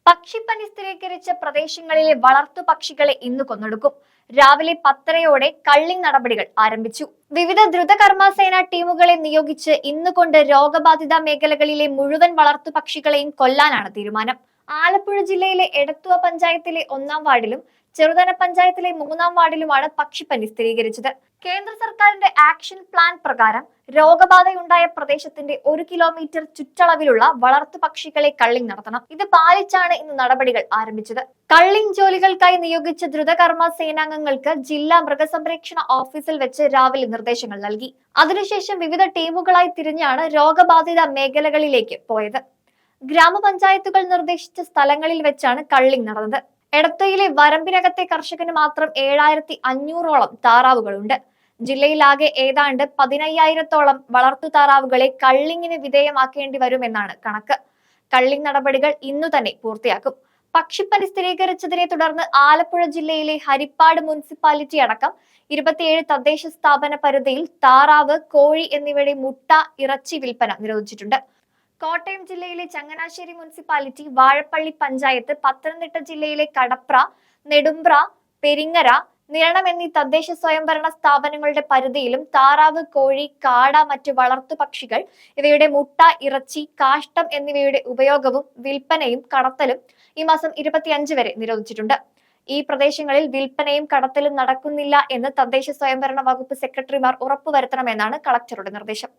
പക്ഷിപ്പനി സ്ഥിരീകരിച്ച പ്രദേശങ്ങളിലെ വളർത്തു പക്ഷികളെ ഇന്ന് കൊന്നൊടുക്കും. രാവിലെ 10:30-ഓടെ കള്ളിംഗ് നടപടികൾ ആരംഭിച്ചു. വിവിധ ദ്രുതകർമ്മസേന ടീമുകളെ നിയോഗിച്ച് ഇന്നുകൊണ്ട് രോഗബാധിത മേഖലകളിലെ മുഴുവൻ വളർത്തു പക്ഷികളെയും കൊല്ലാനാണ് തീരുമാനം. ആലപ്പുഴ ജില്ലയിലെ എടത്തുവ പഞ്ചായത്തിലെ 1-ാം വാർഡിലും ചെറുതന പഞ്ചായത്തിലെ 3-ാം വാർഡിലുമാണ് പക്ഷിപ്പനി സ്ഥിരീകരിച്ചത്. കേന്ദ്ര സർക്കാരിന്റെ ആക്ഷൻ പ്ലാൻ പ്രകാരം രോഗബാധയുണ്ടായ പ്രദേശത്തിന്റെ 1 കിലോമീറ്റർ ചുറ്റളവിലുള്ള വളർത്തു പക്ഷികളെ കള്ളിംഗ് നടത്തണം. ഇത് പാലിച്ചാണ് ഇന്ന് നടപടികൾ ആരംഭിച്ചത്. കള്ളിംഗ് ജോലികൾക്കായി നിയോഗിച്ച ദ്രുതകർമ്മ സേനാംഗങ്ങൾക്ക് ജില്ലാ മൃഗസംരക്ഷണ ഓഫീസിൽ വെച്ച് രാവിലെ നിർദ്ദേശങ്ങൾ നൽകി. അതിനുശേഷം വിവിധ ടീമുകളായി തിരിഞ്ഞാണ് രോഗബാധിത മേഖലകളിലേക്ക് പോയത്. ഗ്രാമപഞ്ചായത്തുകൾ നിർദ്ദേശിച്ച സ്ഥലങ്ങളിൽ വെച്ചാണ് കള്ളിംഗ് നടന്നത്. എടത്വയിലെ വരമ്പിനകത്തെ കർഷകന് മാത്രം 7500-ഓളം താറാവുകളുണ്ട്. ജില്ലയിലാകെ ഏതാണ്ട് 15,000-ഓളം വളർത്തു താറാവുകളെ കള്ളിങ്ങിന് വിധേയമാക്കേണ്ടി വരുമെന്നാണ് കണക്ക്. കള്ളിംഗ് നടപടികൾ ഇന്നു തന്നെ പൂർത്തിയാക്കും. പക്ഷിപ്പനി സ്ഥിരീകരിച്ചതിനെ തുടർന്ന് ആലപ്പുഴ ജില്ലയിലെ ഹരിപ്പാട് മുനിസിപ്പാലിറ്റി അടക്കം 27 തദ്ദേശ സ്ഥാപന പരിധിയിൽ താറാവ്, കോഴി എന്നിവയുടെ മുട്ട, ഇറച്ചി വിൽപ്പന നിരോധിച്ചിട്ടുണ്ട്. കോട്ടയം ജില്ലയിലെ ചങ്ങനാശ്ശേരി മുനിസിപ്പാലിറ്റി, വാഴപ്പള്ളി പഞ്ചായത്ത്, പത്തനംതിട്ട ജില്ലയിലെ കടപ്ര, നെടുമ്പ്ര, പെരിങ്ങര, നിരണം എന്നീ തദ്ദേശ സ്വയംഭരണ സ്ഥാപനങ്ങളുടെ പരിധിയിലും താറാവ്, കോഴി, കാട, മറ്റു വളർത്തു പക്ഷികൾ ഇവയുടെ മുട്ട, ഇറച്ചി, കാഷ്ടം എന്നിവയുടെ ഉപയോഗവും വിൽപ്പനയും കടത്തലും ഈ മാസം 25 വരെ നിരോധിച്ചിട്ടുണ്ട്. ഈ പ്രദേശങ്ങളിൽ വിൽപ്പനയും കടത്തലും നടക്കുന്നില്ല എന്ന് തദ്ദേശ സ്വയംഭരണ വകുപ്പ് സെക്രട്ടറിമാർ ഉറപ്പുവരുത്തണമെന്നാണ് കളക്ടറുടെ നിർദ്ദേശം.